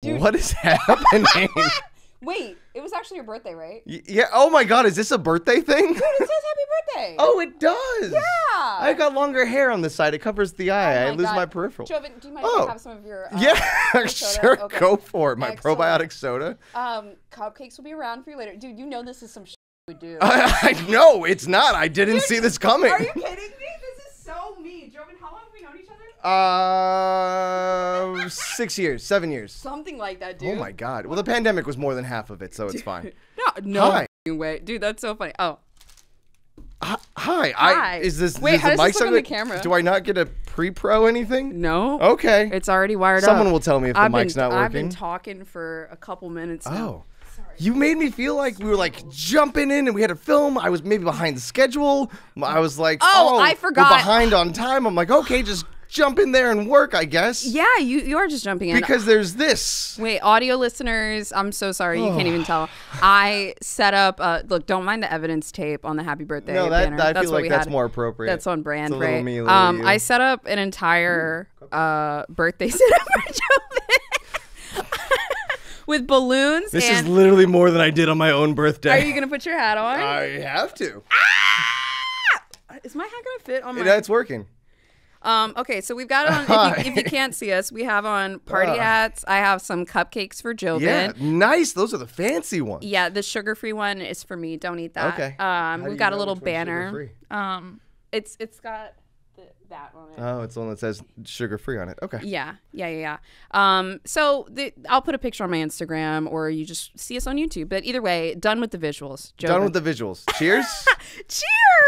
Dude. What is happening? Wait, it was actually your birthday, right? Yeah. Oh my God, is this a birthday thing? Dude, it says happy birthday. Oh, it does. Yeah. I got longer hair on the side. It covers the eye. I lose my peripheral. Joven, do you mind if I have some of your yeah, sure. Okay. Go for it. My Excellent. probiotic soda. Cupcakes will be around for you later. Dude, you know this is some shit we do. I know it's not. I didn't see this coming. Are you kidding me? This is so me. Joven, how long have we known each other? 6 years, 7 years. Something like that, dude. Oh my God. Well, the pandemic was more than half of it, so it's fine. No Hi. way. Dude, that's so funny. Oh. Hi. Is this Wait, how the does mic this look on the camera? Do I not get a pre-pro anything? No. Okay. It's already wired up. Someone will tell me if the mic's not working. I've been talking for a couple minutes now. Oh. Sorry. You made me feel like we were like jumping in and we had to film. I was maybe behind the schedule. I was like, oh, I forgot. We're behind on time. I'm like, okay, just jump in there and work, I guess. Yeah, you are just jumping in. Because there's this. Wait, audio listeners, I'm so sorry. You can't even tell. I set up, look, don't mind the evidence tape on the happy birthday banner. I feel like that's more appropriate. That's on brand, it's a right? Me, I set up an entire birthday setup for Joven. With balloons. This is literally more than I did on my own birthday. Are you going to put your hat on? I have to. Is my hat going to fit on my... That's working. Okay, so we've got on, if you can't see us, we have on party hats. I have some cupcakes for Joven. Yeah, nice. Those are the fancy ones. Yeah, the sugar-free one is for me. Don't eat that. Okay. We've got a little banner. It's got that on it. Oh, it's the one that says sugar-free on it. Okay. Yeah. So I'll put a picture on my Instagram, or you just see us on YouTube. But either way, done with the visuals. Joven. Done with the visuals. Cheers. Cheers.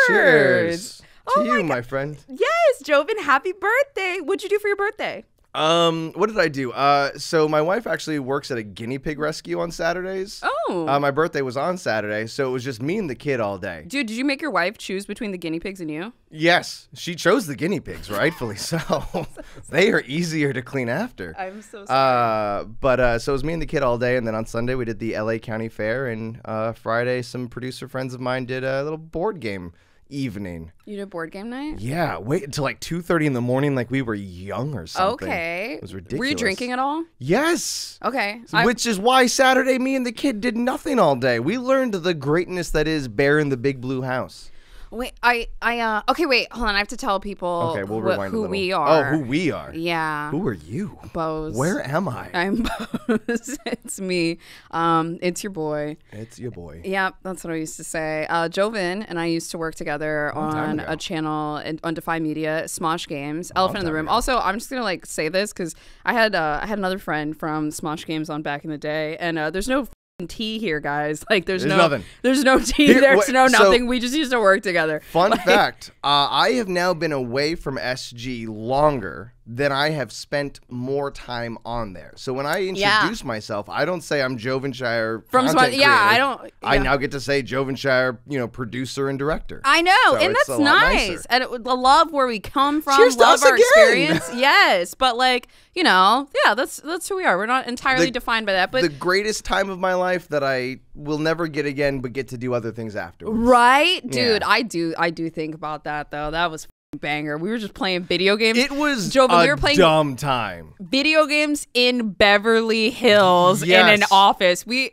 Cheers. Oh to you, my friend. Yes, Joven, happy birthday. What'd you do for your birthday? What did I do? So my wife actually works at a guinea pig rescue on Saturdays. Oh. My birthday was on Saturday, so it was just me and the kid all day. Dude, did you make your wife choose between the guinea pigs and you? Yes, she chose the guinea pigs, rightfully so. They are easier to clean after. I'm so sorry. So it was me and the kid all day, and then on Sunday we did the LA County Fair, and Friday some producer friends of mine did a little board game evening. You did board game night? Yeah, wait until like 2:30 in the morning like we were young or something. Okay. It was ridiculous. Were you drinking at all? Yes. Okay. Which is why Saturday me and the kid did nothing all day. We learned the greatness that is Bear in the Big Blue House. Wait, okay, wait, hold on. I have to tell people we'll rewind who a little. we are. Oh, who we are. Yeah. Who are you? BOZE'S. Where am I? I'm BOZE'S. It's me. It's your boy. It's your boy. Yeah, that's what I used to say. Joven and I used to work together on a channel on Defy Media, Smosh Games, Elephant in the Room. Also, I'm just gonna like say this because I had another friend from Smosh Games on back in the day, and there's no tea here, guys. Like there's no nothing. There's no tea. There's no nothing. We just used to work together. Fun fact, I have now been away from SG longer than I have spent more time on there. So when I introduce myself, I don't say I'm Jovenshire from content creator. I don't. Yeah. I now get to say Jovenshire, producer and director. I know, so and that's nice. And the love where we come from, Cheers love to us our again. experience. Yes, but like that's who we are. We're not entirely defined by that. But the greatest time of my life that I will never get again, but get to do other things afterwards. Right, dude. Yeah. I do think about that though. That was banger. We were just playing video games. It was Joven, we were playing dumb time. Video games in Beverly Hills in an office. I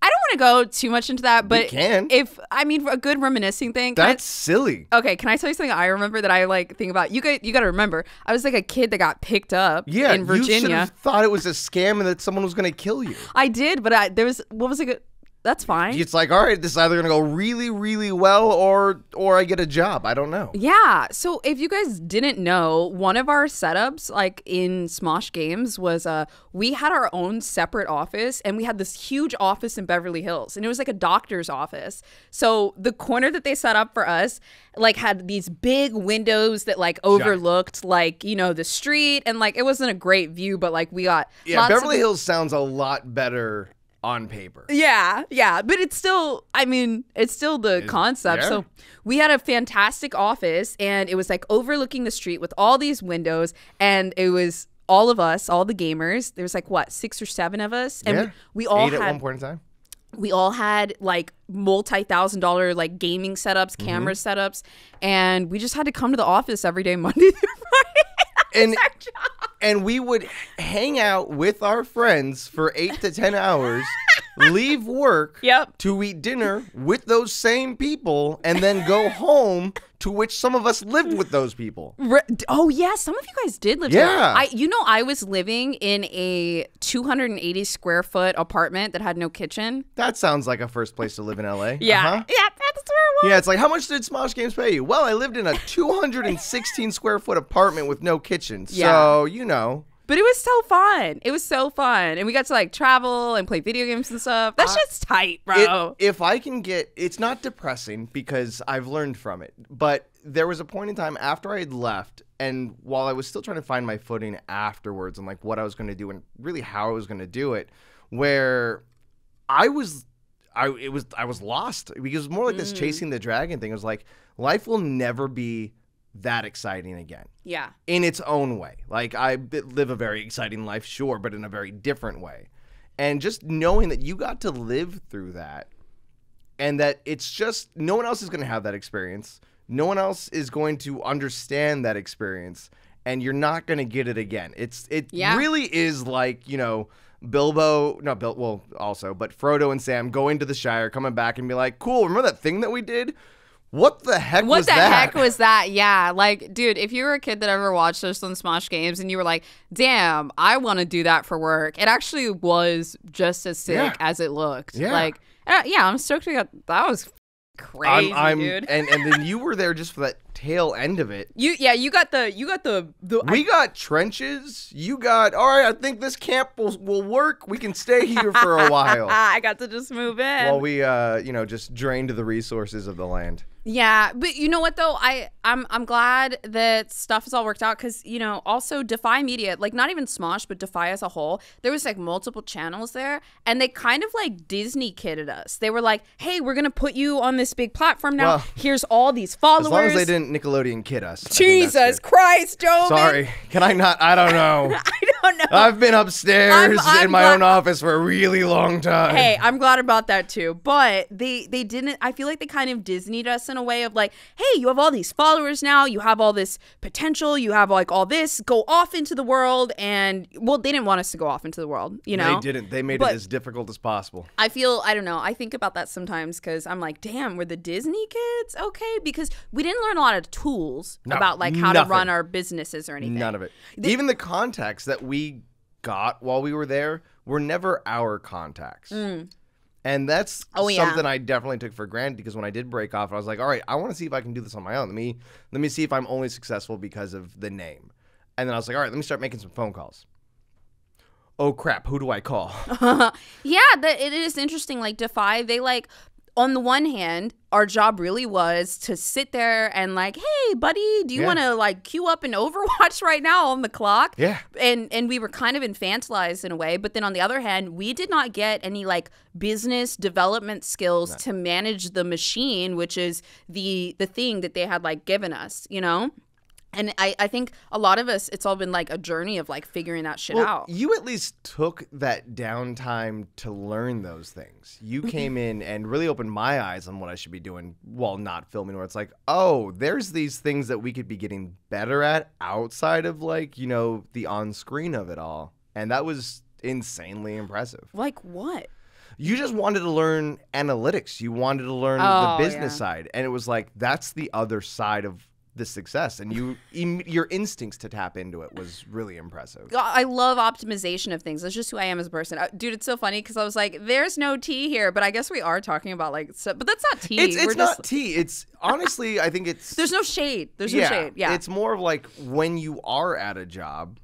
don't want to go too much into that, but for a good reminiscing thing. That's silly. Okay, can I tell you something I remember that I like think about? You got to remember, I was like a kid that got picked up in Virginia. You should have thought it was a scam and that someone was going to kill you. I did, but what was it? That's fine. It's like, all right, this is either gonna go really, really well, or I get a job. I don't know. Yeah. So if you guys didn't know, one of our setups, like in Smosh Games, was we had our own separate office, and we had this huge office in Beverly Hills, and it was like a doctor's office. So the corner that they set up for us, like, had these big windows that like overlooked like the street, and like it wasn't a great view, but like we got Beverly Hills sounds a lot better on paper. Yeah, but it's still, it's still the concept. Yeah. So we had a fantastic office, and it was like overlooking the street with all these windows, and it was all of us, all the gamers. There was like 6 or 7 of us, and we all 8 had at one point in time. We all had like multi-$1,000 like gaming setups, camera setups, and we just had to come to the office every day, Monday through Friday. That was our job. And we would hang out with our friends for 8 to 10 hours, leave work to eat dinner with those same people, and then go home, to which some of us lived with those people. Oh, yeah. Some of you guys did live together. I was living in a 280 square foot apartment that had no kitchen. That sounds like a first place to live in LA. Yeah. Yeah, that's where it was. Yeah, it's like, how much did Smosh Games pay you? Well, I lived in a 216 square foot apartment with no kitchen. So, you know. But it was so fun. It was so fun. And we got to like travel and play video games and stuff. That's just tight, bro. If I can get, it's not depressing because I've learned from it. But there was a point in time after I had left, and while I was still trying to find my footing afterwards and like what I was going to do and really how I was going to do it, where I was lost, because it was more like this chasing the dragon thing. It was like, life will never be that exciting again. Yeah. In its own way. Like, I live a very exciting life, sure, but in a very different way. And just knowing that you got to live through that, and that it's just, no one else is going to have that experience. No one else is going to understand that experience, and you're not going to get it again. It really is like, you know, Frodo and Sam going to the Shire, coming back and be like, cool, remember that thing that we did? What the heck was that? What the heck was that? Yeah. Like, dude, if you were a kid that ever watched us on Smosh Games and you were like, damn, I want to do that for work, it actually was just as sick as it looked. Yeah. Like, I'm stoked we got that. Was crazy, dude. And then you were there just for that tail end of it. You got the we got trenches. You got, all right, I think this camp will work. We can stay here for a while. I got to just move in. While we just drained the resources of the land. Yeah, but you know what though? I'm glad that stuff has all worked out, because you know, also Defy Media, like not even Smosh, but Defy as a whole, there was like multiple channels there, and they kind of like Disney kidded us. They were like, "Hey, we're gonna put you on this big platform now. Well, here's all these followers." As long as they didn't Nickelodeon kid us. Jesus Christ, Joven. Sorry, can I not? I don't know. I don't know. I've been upstairs in my own office for a really long time. Hey, I'm glad about that too. But they didn't. I feel like they kind of Disneyed us in a way of like, hey, you have all these followers now, you have all this potential, you have like all this, go off into the world. And well, they didn't want us to go off into the world, you know. They didn't. They made it as difficult as possible. I don't know, I think about that sometimes, because I'm like, damn, we're the Disney kids? Okay, because we didn't learn a lot of tools about like how to run our businesses or anything. None of it. Even the contacts that we got while we were there were never our contacts. And that's something I definitely took for granted, because when I did break off, I was like, all right, I want to see if I can do this on my own. Let me see if I'm only successful because of the name. And then I was like, all right, let me start making some phone calls. Oh, crap. Who do I call? It is interesting. Like Defy, they like, on the one hand, our job really was to sit there and like, hey, buddy, do you want to like queue up an Overwatch right now on the clock? Yeah. And we were kind of infantilized in a way. But then on the other hand, we did not get any like business development skills to manage the machine, which is the thing that they had like given us, you know? And I think a lot of us, it's all been like a journey of like figuring that shit out. You at least took that downtime to learn those things. You came in and really opened my eyes on what I should be doing while not filming, where it's like, oh, there's these things that we could be getting better at outside of like, you know, the on-screen of it all. And that was insanely impressive. Like what? You just wanted to learn analytics. You wanted to learn the business side. And it was like, that's the other side of the success, and your instincts to tap into it was really impressive. I love optimization of things. That's just who I am as a person. Dude, it's so funny because I was like, there's no tea here, but I guess we are talking about like stuff, but that's not tea. It's not tea. It's honestly, I think it's there's no shade. There's no shade. Yeah. It's more of like, when you are at a job,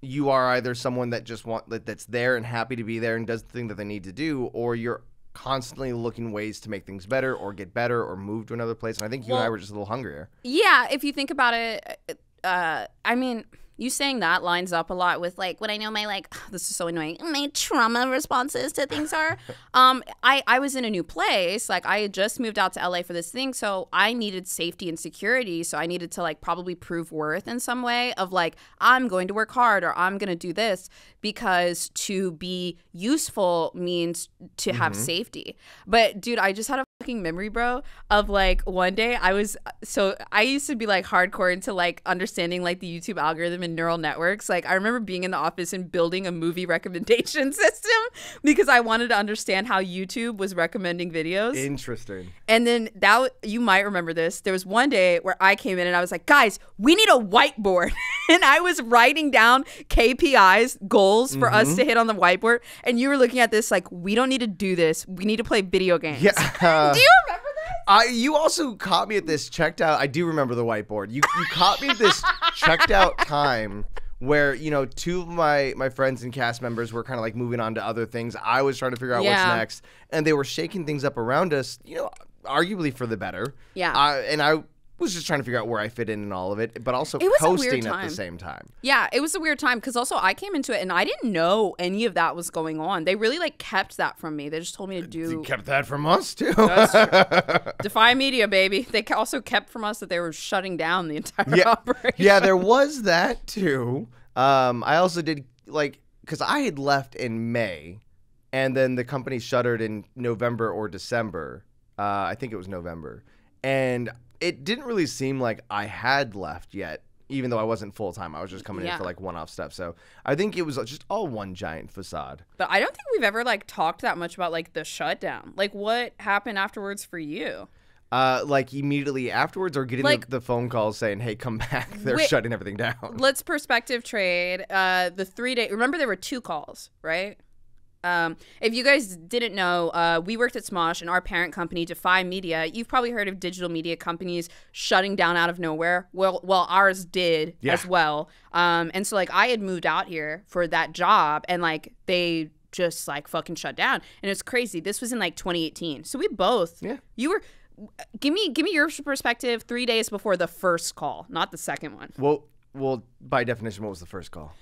you are either someone that just that's there and happy to be there and does the thing that they need to do, or you're constantly looking ways to make things better or get better or move to another place. And I think you and I were just a little hungrier. Yeah, if you think about it, I mean, you saying that lines up a lot with like what I know my like, this is so annoying, my trauma responses to things are. I was in a new place. Like I had just moved out to LA for this thing. So I needed safety and security. So I needed to like probably prove worth in some way of like, I'm going to work hard or I'm going to do this, because to be useful means to have safety. But dude, I just had a fucking memory, bro, of like one day I used to be like hardcore into like understanding like the YouTube algorithm in neural networks. Like I remember being in the office and building a movie recommendation system because I wanted to understand how YouTube was recommending videos. Interesting. And then you might remember this. There was one day where I came in and I was like, guys, we need a whiteboard. And I was writing down KPIs, goals for us to hit on the whiteboard. And you were looking at this like, we don't need to do this. We need to play video games. Yeah. Do you remember this? You also caught me at this checked out. I do remember the whiteboard. You caught me at this checked out time where, you know, two of my friends and cast members were kind of like moving on to other things. I was trying to figure out what's next. And they were shaking things up around us, you know, arguably for the better. Yeah. And I was just trying to figure out where I fit in all of it, but also coasting at the same time. Yeah, it was a weird time because also I came into it and I didn't know any of that was going on. They really like kept that from me. They just told me to do. They kept that from us too. That's true. Defy Media, baby. They also kept from us that they were shutting down the entire operation. Yeah, there was that too. I also did because I had left in May, and then the company shuttered in November or December. I think it was November, and it didn't really seem like I had left yet, even though I wasn't full-time. I was just coming in for like one-off stuff. So I think it was just all one giant facade. But I don't think we've ever like talked that much about like the shutdown. Like what happened afterwards for you? Like immediately afterwards, or getting like, the phone calls saying, hey, come back. They're shutting everything down. Let's perspective trade. The 3 day, remember there were 2 calls, right? If you guys didn't know, we worked at Smosh, and our parent company, Defy Media. You've probably heard of digital media companies shutting down out of nowhere. Well, ours did as well. And so like I had moved out here for that job, and like they just like fucking shut down, and it's crazy. This was in like 2018. So we both. Yeah. You were. Give me your perspective 3 days before the first call, not the second one. Well, by definition, what was the first call?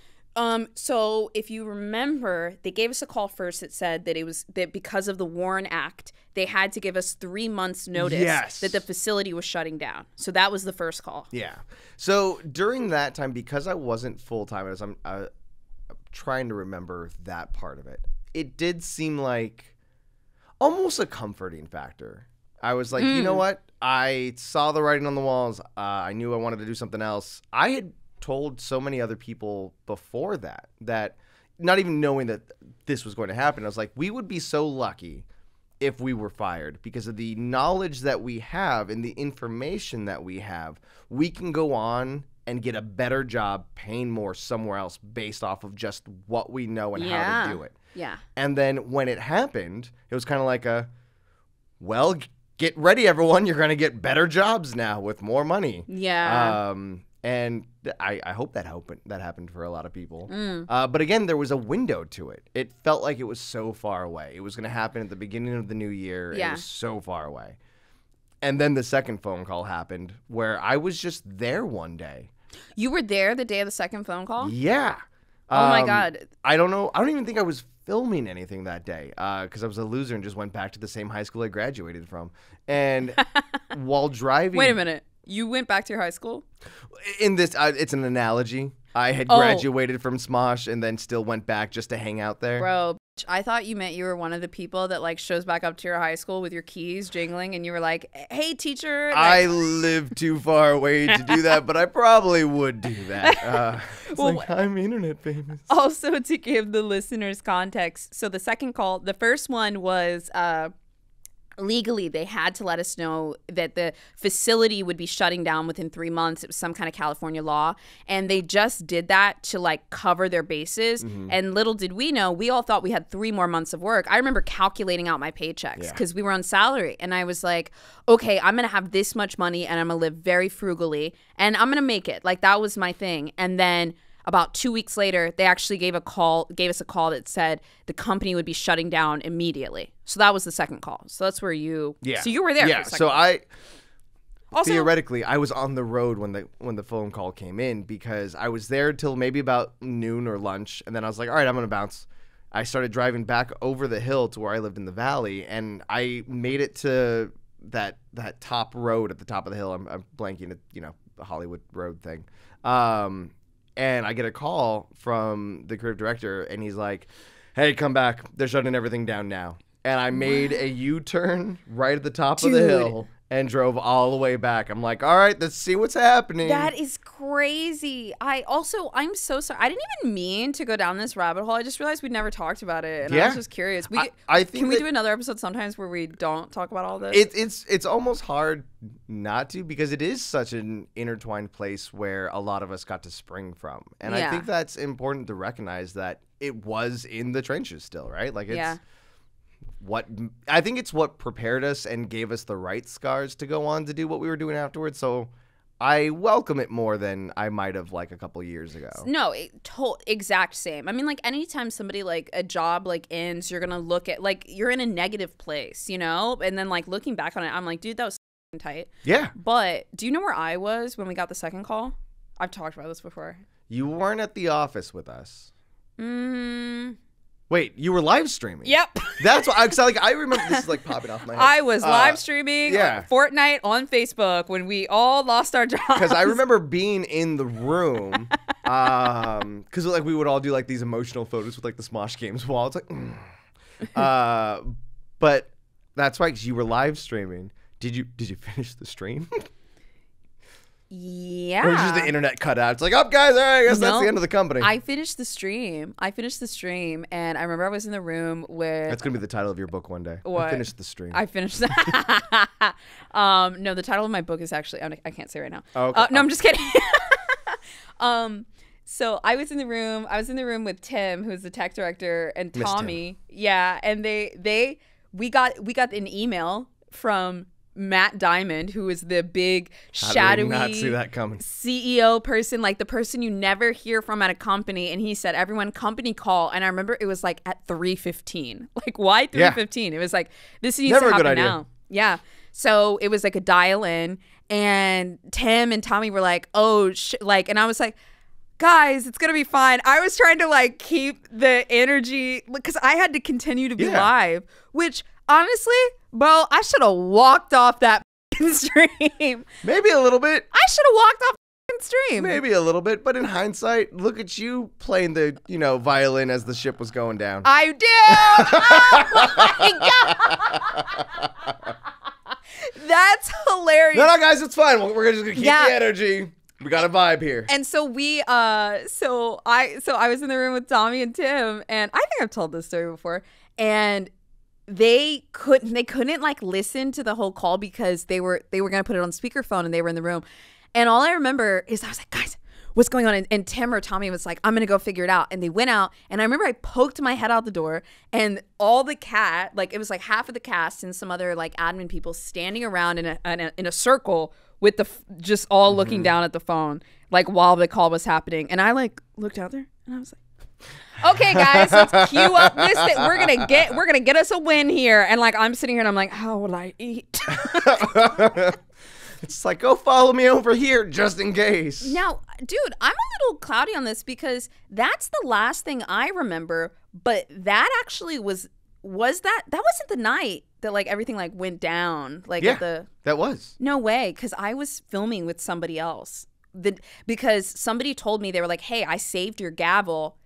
So if you remember, they gave us a call first that said that it was that because of the Warren Act, they had to give us 3 months notice that the facility was shutting down. So that was the first call. Yeah. So during that time, because I wasn't full-time, as I'm trying to remember that part of it, it did seem like almost a comforting factor. I was like, you know what? I saw the writing on the walls. I knew I wanted to do something else. I had told so many other people before that not even knowing that this was going to happen, I was like, we would be so lucky if we were fired because of the knowledge that we have and the information that we have. We can go on and get a better job paying more somewhere else based off of just what we know and how to do it. Yeah. And then when it happened, it was kind of like well, get ready, everyone. You're going to get better jobs now with more money. Yeah. And I hope that happened for a lot of people. But again, there was a window to it. It felt like it was so far away. It was going to happen at the beginning of the new year. Yeah. It was so far away. And then the second phone call happened where I was just there one day. You were there the day of the second phone call? Yeah. Oh, my God. I don't know. I don't even think I was filming anything that day because I was a loser and just went back to the same high school I graduated from. And while driving... Wait a minute. You went back to your high school? In this, it's an analogy. I had graduated from Smosh and then still went back just to hang out there. Bro, I thought you meant you were one of the people that like shows back up to your high school with your keys jingling and you were like, hey, teacher. Like, I live too far away to do that, but I probably would do that. I'm internet famous. Also, to give the listeners context, so the second call, the first one was... legally, they had to let us know that the facility would be shutting down within 3 months. It was some kind of California law. And they just did that to like cover their bases. Mm-hmm. And little did we know, we all thought we had 3 more months of work. I remember calculating out my paychecks because we were on salary. And I was like, okay, I'm going to have this much money and I'm going to live very frugally and I'm going to make it. Like that was my thing. And then about 2 weeks later, they actually gave us a call that said the company would be shutting down immediately. So that was the second call. So that's where so you were there. Yeah. So theoretically, I was on the road when the phone call came in because I was there till maybe about noon or lunch, and then I was like, all right, I'm gonna bounce. I started driving back over the hill to where I lived in the valley, and I made it to that top road at the top of the hill. I'm blanking at the Hollywood Road thing. And I get a call from the creative director, and he's like, hey, come back. They're shutting everything down now. and I made a U-turn right at the top of the hill and drove all the way back. I'm like, all right, let's see what's happening. That is crazy. I'm so sorry. I didn't even mean to go down this rabbit hole. I just realized we'd never talked about it, and I was just curious. I think can we do another episode sometimes where we don't talk about all this? It's almost hard not to, because it is such an intertwined place where a lot of us got to spring from, and I think that's important to recognize that it was in the trenches still, right? Like it's. I think it's what prepared us and gave us the right scars to go on to do what we were doing afterwards. So I welcome it more than I might have like a couple years ago. No, exact same. I mean, like anytime somebody like a job like ends, you're gonna look at like you're in a negative place, you know. And then like looking back on it, I'm like, dude, that was tight. Yeah. But do you know where I was when we got the second call? I've talked about this before. You weren't at the office with us. Wait, you were live streaming? Yep. That's what I remember this is like popping off my head. I was live streaming Fortnite on Facebook when we all lost our jobs. Because I remember being in the room, because like we would all do like these emotional photos with like the Smosh Games wall. It's like, but that's right, because you were live streaming. Did you finish the stream? Yeah. Or just the internet cut out. It's like, up, guys. All right, I guess that's the end of the company. I finished the stream. And I remember I was in the room with. That's gonna be the title of your book one day. What? I finished the stream. I finished. No, the title of my book is actually. I can't say right now. Oh, okay. No, I'm just kidding. So I was in the room. I was in the room with Tim, who's the tech director, and Tommy. Yeah, and we got an email from Matt Diamond, who is the big shadowy not see that coming. CEO person, like the person you never hear from at a company. And he said, everyone company call. And I remember it was like at 3:15. Like, why 3:15? It was like, this needs to happen now. Yeah. So it was like a dial in, and Tim and Tommy were like, oh, and I was like, guys, it's going to be fine. I was trying to like keep the energy because I had to continue to be live, which honestly, bro, I should have walked off that stream. Maybe a little bit. I should have walked off the stream. Maybe a little bit, but in hindsight, look at you playing the, violin as the ship was going down. I did. Oh my god. That's hilarious. No, guys, it's fine. We're just gonna keep the energy. We got a vibe here. And so I was in the room with Tommy and Tim, and I think I've told this story before, and they couldn't like listen to the whole call because they were gonna put it on speakerphone, and they were in the room. And all I remember is I was like, guys, what's going on? And Tim or Tommy was like, I'm gonna go figure it out. And they went out, and I remember I poked my head out the door, and all the it was like half of the cast and some other like admin people standing around in a circle with just all looking down at the phone, like while the call was happening. And I like looked out there, and I was like, okay, guys, let's cue up this. We're gonna get us a win here. And like I'm sitting here and I'm like, how will I eat? It's like, go follow me over here just in case. Now, dude, I'm a little cloudy on this because that's the last thing I remember. But that actually was that wasn't the night that like everything like went down. Like that was. No way, because I was filming with somebody else. Because somebody told me, they were like, hey, I saved your gavel.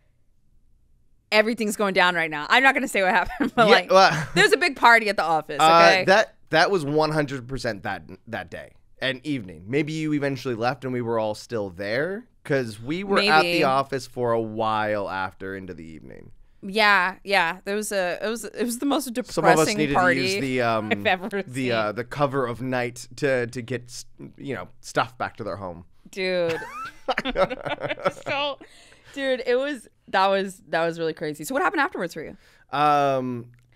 Everything's going down right now. I'm not going to say what happened, but there's a big party at the office, okay? That was 100% that day and evening. Maybe you eventually left and we were all still there, because we were at the office for a while after into the evening. Yeah. It was the most depressing Some of us needed party to use I've ever seen. The cover of night to get stuff back to their home. Dude. Dude, that was really crazy. So what happened afterwards for you?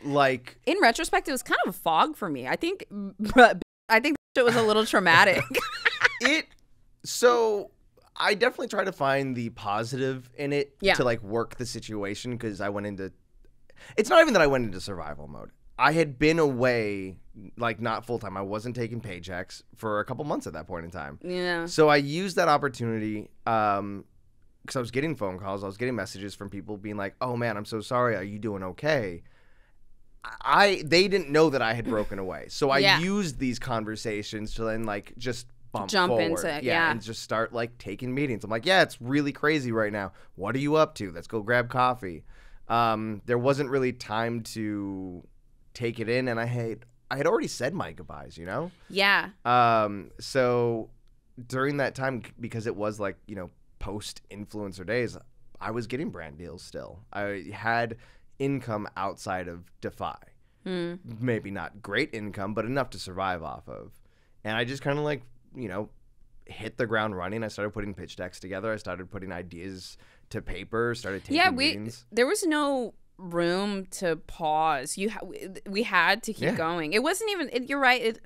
Like in retrospect, it was kind of a fog for me. I think it was a little traumatic. So I definitely try to find the positive in it to like work the situation, because I went into, it's not even that I went into survival mode. I had been away, like not full time. I wasn't taking paychecks for a couple months at that point in time. Yeah. So I used that opportunity because I was getting phone calls. I was getting messages from people being like, oh man, I'm so sorry. Are you doing okay? They didn't know that I had broken away. So I used these conversations to then like just jump forward. Into it, and just start like taking meetings. I'm like, yeah, it's really crazy right now. What are you up to? Let's go grab coffee. There wasn't really time to take it in, and I had already said my goodbyes, you know? Yeah. So during that time, because it was like, you know, post-influencer days, I was getting brand deals still. I had income outside of Defy. Maybe not great income, but enough to survive off of. And I just kind of like, you know, hit the ground running. I started putting pitch decks together. I started putting ideas to paper, started taking meetings. There was no room to pause. We had to keep going. It wasn't even, you're right.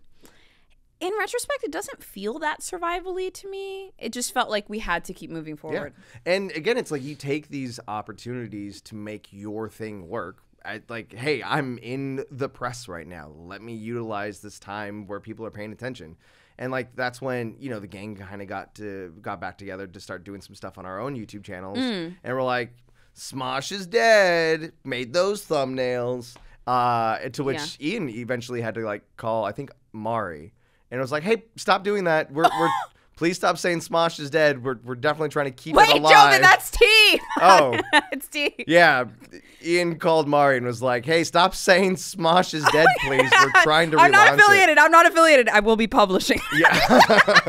In retrospect, it doesn't feel that survivally to me. It just felt like we had to keep moving forward. Yeah. And again, it's like you take these opportunities to make your thing work. Like, hey, I'm in the press right now. Let me utilize this time where people are paying attention. And like that's when, you know, the gang kind of got back together to start doing some stuff on our own YouTube channels. And we're like, Smosh is dead. Made those thumbnails. To which Ian eventually had to like call, I think, Mari. And it was like, hey, stop doing that. We're please stop saying Smosh is dead. We're definitely trying to keep it alive. Wait, Joven, that's T. Oh. It's T. Yeah. Ian called Mari and was like, hey, stop saying Smosh is dead, please. We're trying to relaunch I'm not affiliated. I will be publishing. Yeah.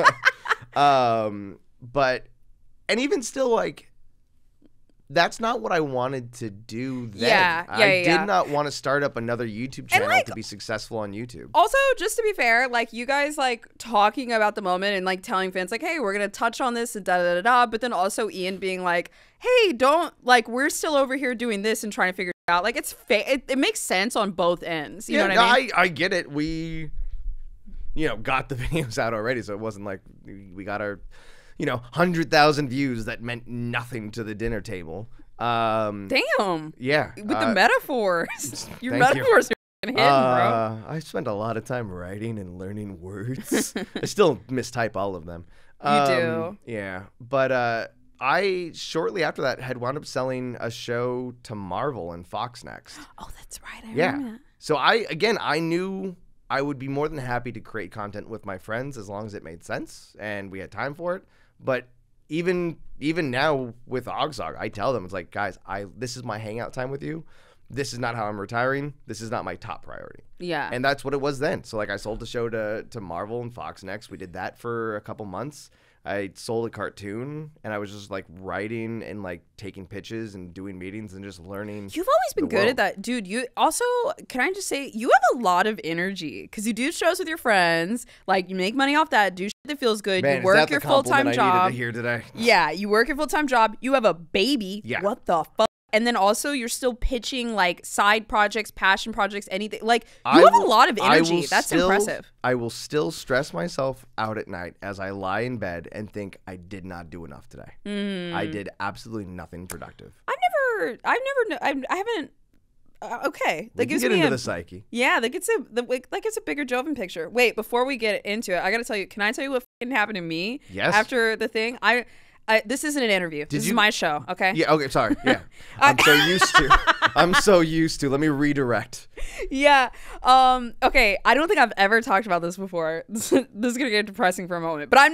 But, and even still, like, that's not what I wanted to do then. I did not want to start up another YouTube channel to be successful on YouTube. Also, just to be fair, like you guys like talking about the moment and like telling fans like, hey, we're going to touch on this and da-da-da-da. But then also Ian being like, hey, don't like we're still over here doing this and trying to figure it out. Like it's it makes sense on both ends. You know what I mean? I get it. We, you know, got the videos out already. So it wasn't like we got our, you know, 100,000 views that meant nothing to the dinner table. Damn. Yeah. With the metaphors. Your metaphors are hidden, bro. I spent a lot of time writing and learning words. I still mistype all of them. You do. Yeah. But I, shortly after that, had wound up selling a show to Marvel and Fox Next. Oh, that's right. I remember that. So I knew I would be more than happy to create content with my friends as long as it made sense and we had time for it. But even now with Ogzog, I tell them, it's like, guys, this is my hangout time with you. This is not how I'm retiring. This is not my top priority. Yeah. And that's what it was then. So like I sold the show to Marvel and Fox Next. We did that for a couple months. I sold a cartoon and I was just like writing and like taking pitches and doing meetings and just learning. You've always been good at that, dude. You also, can I just say, you have a lot of energy because you do shows with your friends. Like you make money off that, do shit that feels good. Man, you work your full-time job. I needed to hear today. Yeah, you work your full-time job. You have a baby. Yeah. What the fuck? And then also you're still pitching like side projects, passion projects, anything. Like you have a lot of energy. That's impressive. I will still stress myself out at night as I lie in bed and think I did not do enough today. I did absolutely nothing productive. I haven't. Okay, that gives me into the psyche. Yeah, that gets a bigger Joven picture. Wait, before we get into it, I gotta tell you. Can I tell you what happened to me? Yes. After the thing, this isn't an interview. This is my show, okay? Yeah, okay, sorry. Yeah. I'm so used to. Let me redirect. Yeah. Okay, I don't think I've ever talked about this before. This is going to get depressing for a moment. But I've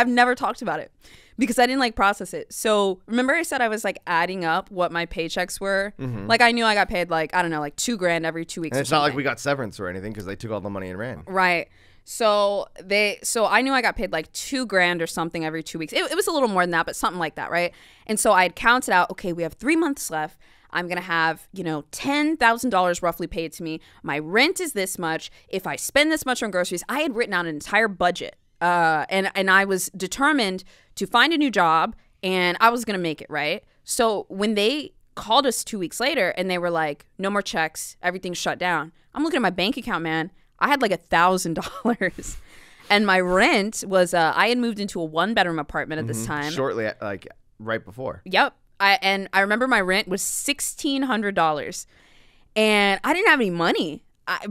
never talked about it because I didn't like process it. So, remember I said I was like adding up what my paychecks were? Like I knew I got paid like, I don't know, like $2,000 every 2 weeks. And it's not like we got severance or anything because they took all the money and ran. Right. So I knew I got paid like $2,000 or something every 2 weeks. It was a little more than that, but something like that, right? And so I had counted out, okay, we have 3 months left. I'm going to have, you know, $10,000 roughly paid to me. My rent is this much. If I spend this much on groceries, I had written out an entire budget. And I was determined to find a new job and I was going to make it, right? So when they called us 2 weeks later and they were like, no more checks, everything's shut down. I'm looking at my bank account, man. I had like $1,000 and my rent was, I had moved into a 1-bedroom apartment at this time. Shortly, like right before. Yep. I remember my rent was $1,600 and I didn't have any money. I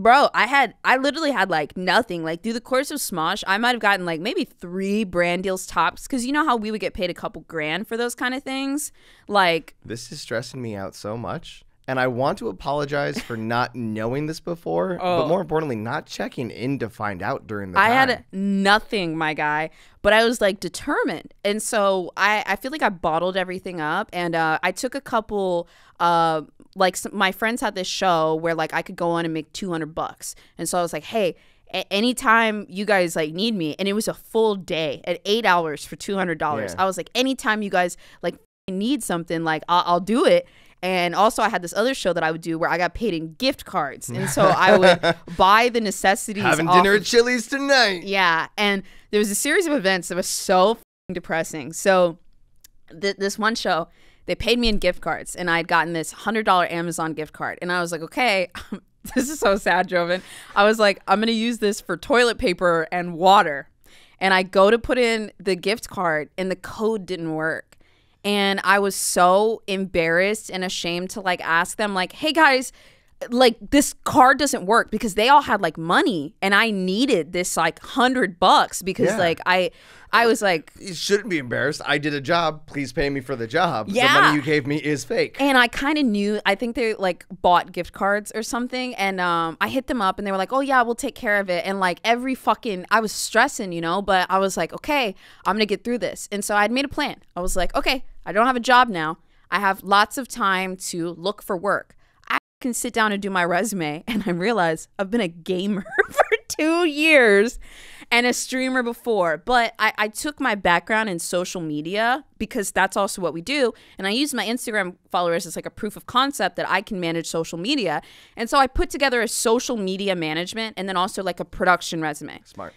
literally had like nothing. Like through the course of Smosh, I might have gotten like maybe 3 brand deals tops. Cause you know how we would get paid a couple grand for those kind of things. Like this is stressing me out so much. And I want to apologize for not knowing this before, but more importantly, not checking in to find out during the time. I had nothing, my guy, but I was like determined. And so I feel like I bottled everything up and I took a couple like my friends had this show where like I could go on and make $200, and so I was like, hey, anytime you guys like need me, and it was a full day at 8 hours for $200. Yeah. I was like, anytime you guys like need something, like I'll do it. And also I had this other show that I would do where I got paid in gift cards, and so I would buy the necessities. Having dinner at Chili's tonight. Yeah, and there was a series of events that was so depressing. So this one show, they paid me in gift cards, and I had gotten this $100 Amazon gift card, and I was like, okay. This is so sad, Joven. I was like, I'm going to use this for toilet paper and water. And I go to put in the gift card, and the code didn't work. And I was so embarrassed and ashamed to like ask them like, hey guys, like this card doesn't work, because they all had like money and I needed this like $100 because like I was like, you shouldn't be embarrassed. I did a job. Please pay me for the job. Yeah. The money you gave me is fake. And I kind of knew, I think they like bought gift cards or something. And I hit them up and they were like, oh yeah, we'll take care of it. And like I was stressing, you know, but I was like, okay, I'm going to get through this. And so I'd made a plan. I was like, okay, I don't have a job now. I have lots of time to look for work. I can sit down and do my resume. And I realized I've been a gamer for 2 years and a streamer before, but I took my background in social media because that's also what we do. And I used my Instagram followers as like a proof of concept that I can manage social media. And so I put together a social media management and then also like a production resume. Smart.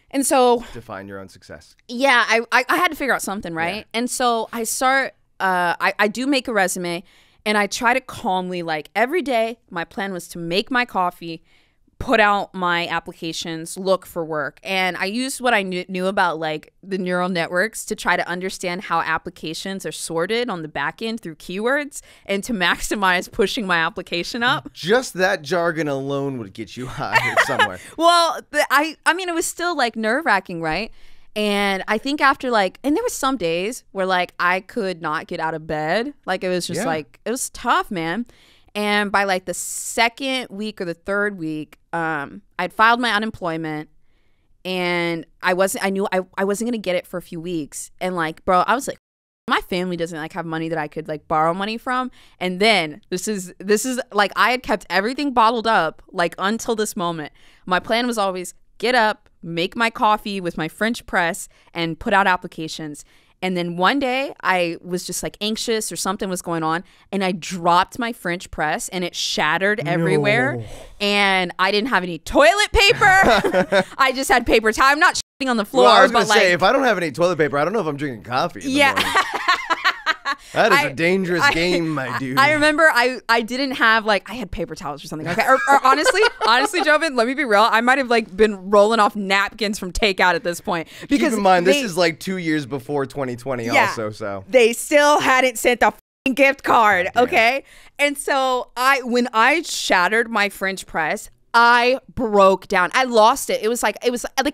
And so define your own success. Yeah, I had to figure out something, right? Yeah. And so I start, I do make a resume, and I try to calmly, like every day, my plan was to make my coffee, put out my applications, look for work. And I used what I knew about like the neural networks to try to understand how applications are sorted on the back end through keywords and to maximize pushing my application up. Just that jargon alone would get you hired somewhere. Well, I mean, it was still like nerve-wracking, right? And I think after like, and there were some days where like I could not get out of bed. Like it was just like, it was tough, man. And by like the second week or the third week, I'd filed my unemployment, and I knew I wasn't gonna get it for a few weeks. And like, bro, I was like, my family doesn't like have money that I could like borrow money from. And then this is like, I had kept everything bottled up like until this moment. My plan was always get up, make my coffee with my French press, and put out applications. And then one day I was just like anxious or something was going on, and I dropped my French press and it shattered everywhere. And I didn't have any toilet paper. I just had paper towel. I'm not shitting on the floor. Well, I was going to say, if I don't have any toilet paper, I don't know if I'm drinking coffee. Yeah. That is a dangerous game, my dude. I remember I didn't have like, I had paper towels or something. Okay. Or honestly, Joven, let me be real. I might have like been rolling off napkins from takeout at this point. Because keep in mind, this is like 2 years before 2020 also. So they still hadn't sent the gift card. Okay. And so when I shattered my French press, I broke down. I lost it. It was like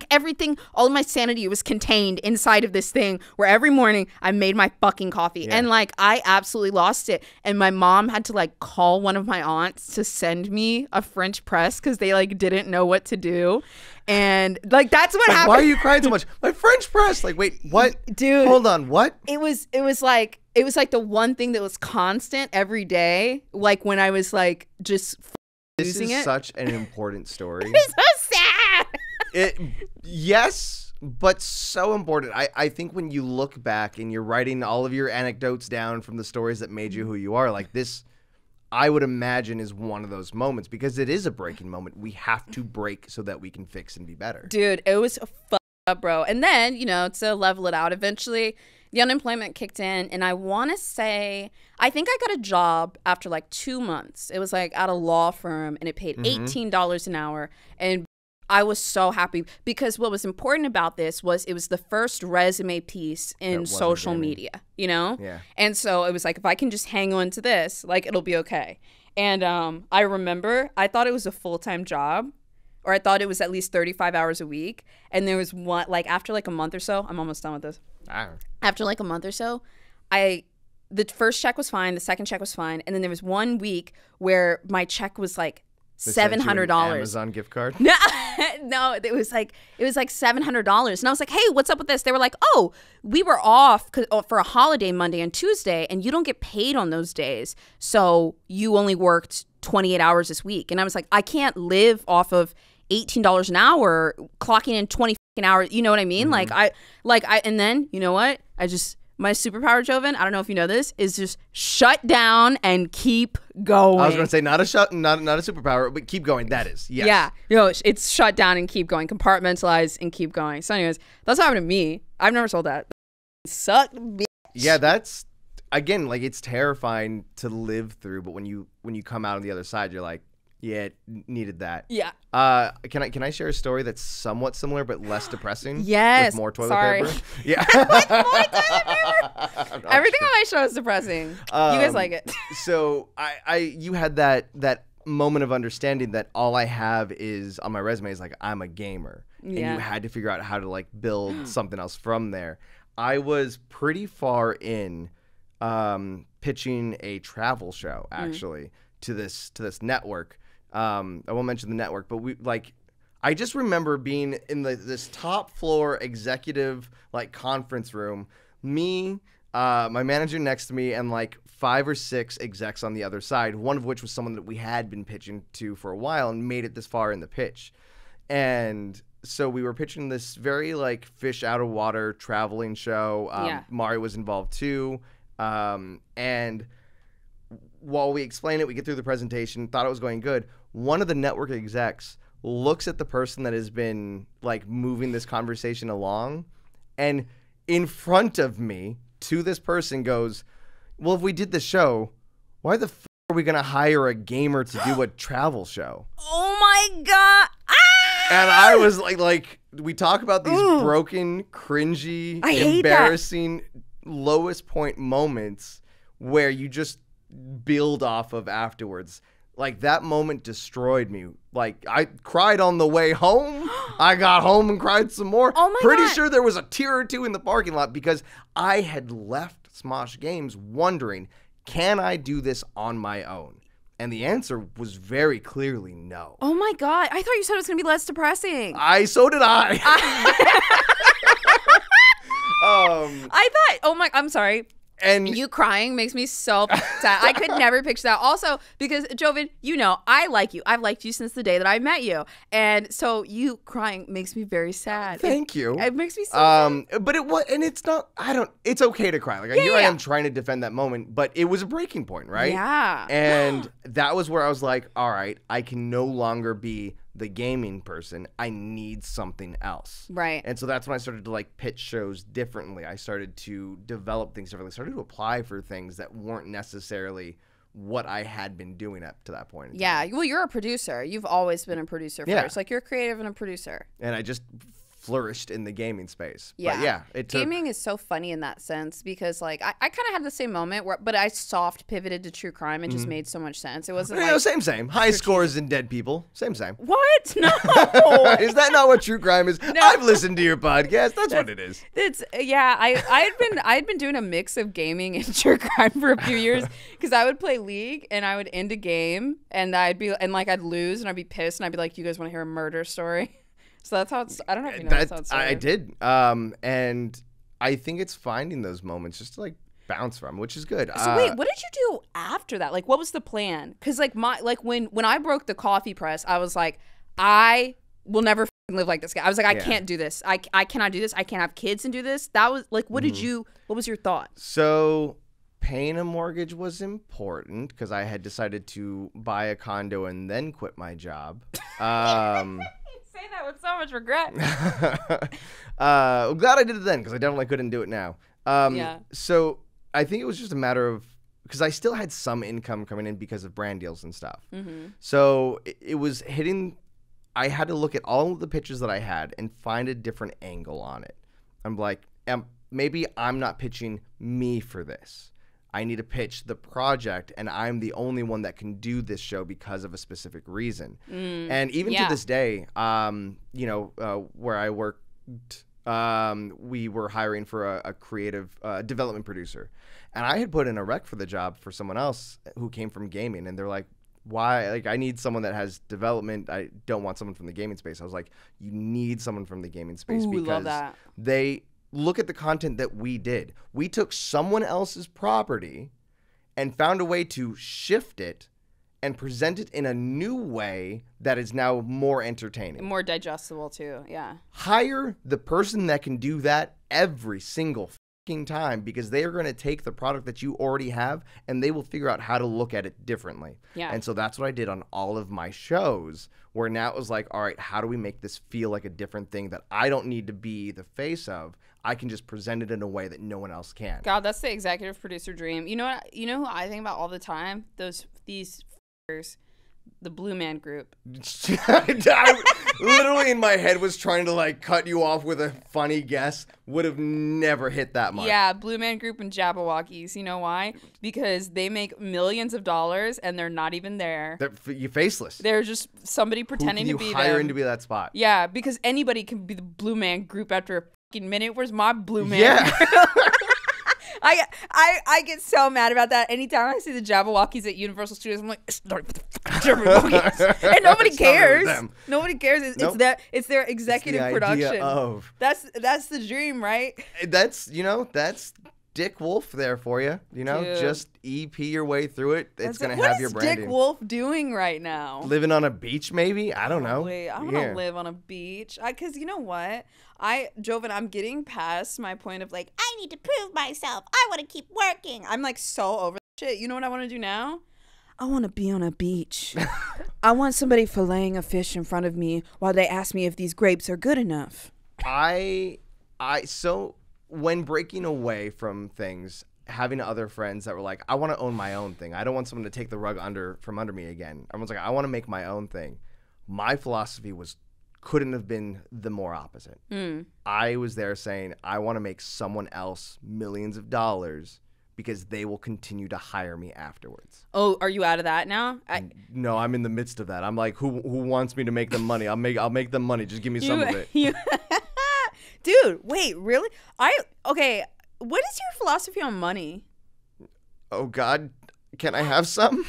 everything, all of my sanity was contained inside of this thing where every morning I made my fucking coffee. And like, I absolutely lost it. And my mom had to like call one of my aunts to send me a French press because they like didn't know what to do. And like, that's what happened. Why are you crying so much? My French press. Like, wait, what? Dude. Hold on, what? It was like the one thing that was constant every day. Like when I was like just this is such an important story. It's so sad. Yes, but so important. I think when you look back and you're writing all of your anecdotes down from the stories that made you who you are, like this, I would imagine is one of those moments, because it is a breaking moment. We have to break so that we can fix and be better. Dude, it was fucked up, bro. And then, you know, to level it out, eventually the unemployment kicked in, and I want to say, I think I got a job after like 2 months. It was like at a law firm, and it paid $18 an hour. And I was so happy, because what was important about this was it was the first resume piece in social media, you know? Yeah. And so it was like, if I can just hang on to this, like it'll be okay. And I remember I thought it was a full-time job, or I thought it was at least 35 hours a week. And there was one, like after like a month or so, I'm almost done with this. After like a month or so, the first check was fine, the second check was fine, and then there was 1 week where my check was like $700. Amazon gift card. No, no, it was like $700, and I was like, "Hey, what's up with this?" They were like, "Oh, we were off for a holiday Monday and Tuesday, and you don't get paid on those days, so you only worked 28 hours this week." And I was like, "I can't live off of $18 an hour, clocking in 20 hours." You know what I mean? And then you know what? My superpower, Joven, I don't know if you know this, is just shut down and keep going. I was going to say not a superpower, but keep going. That is, yes. Yeah, it's shut down and keep going, compartmentalize and keep going. So, anyways, that's what happened to me. I've never sold that. Suck, bitch. Yeah, that's again, like, it's terrifying to live through, but when you come out on the other side, you're like, yeah, needed that. Yeah. Can I share a story that's somewhat similar but less depressing? Yes. With more toilet paper? Yeah. With more toilet paper. Everything on my show is depressing. You guys like it. So you had that moment of understanding that all I have is on my resume is like I'm a gamer, and you had to figure out how to like build something else from there. I was pretty far in pitching a travel show actually to this network. I won't mention the network, but I just remember being in this top floor executive like conference room, me, my manager next to me, and like 5 or 6 execs on the other side, one of which was someone that we had been pitching to for a while and made it this far in the pitch. And so we were pitching this very like fish out of water traveling show. Mario was involved too. And while we explain it, we get through the presentation, thought it was going good. One of the network execs looks at the person that has been like moving this conversation along, and in front of me to this person goes, "Well, if we did the show, why the f are we going to hire a gamer to do a travel show?" Oh my God. And I was like, we talk about these broken, cringy, embarrassing, lowest point moments where you just build off of afterwards. Like, that moment destroyed me. Like, I cried on the way home. I got home and cried some more. Oh my Pretty God. sure there was a tear or two in the parking lot because I had left Smosh Games wondering, can I do this on my own? And the answer was very clearly no. Oh my God. I thought you said it was going to be less depressing. So did I. I thought, I'm sorry. And you crying makes me so sad. I could never picture that. Also, because Joven, you know, I like you. I've liked you since the day that I met you. And so you crying makes me very sad. Thank you. It makes me so sad. But it's not, it's okay to cry. Like, I am trying to defend that moment, but it was a breaking point, right? Yeah. And that was where I was like, all right, I can no longer be the gaming person. I need something else. Right. And so that's when I started to like pitch shows differently. I started to develop things differently. I started to apply for things that weren't necessarily what I had been doing up to that point. Yeah. Well, you're a producer. You've always been a producer first. Like, you're creative and a producer. And I just flourished in the gaming space. Yeah. But yeah, gaming is so funny in that sense because like I kind of had the same moment but I soft pivoted to true crime and just made so much sense. It wasn't like same. High scores and dead people. Same. What? No. Is that not what true crime is? No. I've listened to your podcast. That's what it is. It's I'd been doing a mix of gaming and true crime for a few years because I would play League and I would end a game and I'd lose and I'd be pissed and I'd be like, "You guys want to hear a murder story?" So that's how it's, I don't know if you know that's how it started. I did. And I think it's finding those moments just to like bounce from, which is good. So wait, what did you do after that? Like, what was the plan? Because like when I broke the coffee press, I was like, I will never live like this guy. I was like, I can't do this. I cannot do this. I can't have kids and do this. That was like, what was your thought? So paying a mortgage was important because I had decided to buy a condo and then quit my job. Say that with so much regret. I'm glad I did it then because I definitely couldn't do it now. So I think it was just a matter of, because I still had some income coming in because of brand deals and stuff. So it was hitting, I had to look at all of the pitches that I had and find a different angle on it. I'm like, maybe I'm not pitching me for this. I need to pitch the project, and I'm the only one that can do this show because of a specific reason. And even to this day, where I worked, we were hiring for a creative development producer. And I had put in a rec for the job for someone else who came from gaming, and they're like, Why? Like, I need someone that has development. I don't want someone from the gaming space. I was like, you need someone from the gaming space because love that. they look at the content that we did. We took someone else's property and found a way to shift it and present it in a new way that is now more entertaining. More digestible too, yeah. Hire the person that can do that every single fucking time because they are going to take the product that you already have and they will figure out how to look at it differently. Yeah. And so that's what I did on all of my shows, where now it was like, all right, how do we make this feel like a different thing that I don't need to be the face of? I can just present it in a way that no one else can. God, that's the executive producer dream. You know what? You know who I think about all the time? These the Blue Man Group. I literally in my head was trying to like cut you off with a funny guess. Would have never hit that much. Yeah, Blue Man Group and Jabberwockies. You know why? Because they make millions of dollars and they're not even there. You're faceless. They're just somebody pretending to be them. Hire in to be that spot. Yeah, because anybody can be the Blue Man Group after a fucking minute. Where's my Blue Man? Yeah. I get so mad about that. Anytime I see the Jabberwockies at Universal Studios, I'm like, it's not the Jabberwockies. And nobody cares. Nobody cares. It's their executive it's the production. Idea of. That's the dream, right? That's Dick Wolf there for you. You know, Dude. Just EP your way through it. It's going to have your branding. What is Dick Wolf doing right now? Living on a beach, maybe? I don't know. Wait, I want to live on a beach. Because you know what? Joven, I'm getting past my point of like, I need to prove myself. I want to keep working. I'm like so over that shit. You know what I want to do now? I want to be on a beach. I want somebody filleting a fish in front of me while they ask me if these grapes are good enough. So when breaking away from things, having other friends that were like, I want to own my own thing. I don't want someone to take the rug from under me again. Everyone's like, I want to make my own thing. My philosophy couldn't have been the more opposite. I was there saying, I want to make someone else millions of dollars because they will continue to hire me afterwards. Oh, are you out of that now? No, I'm in the midst of that. I'm like, who wants me to make them money? I'll make them money. Just give me some of it. Dude, wait, really? Okay, what is your philosophy on money? Oh God, can I have some?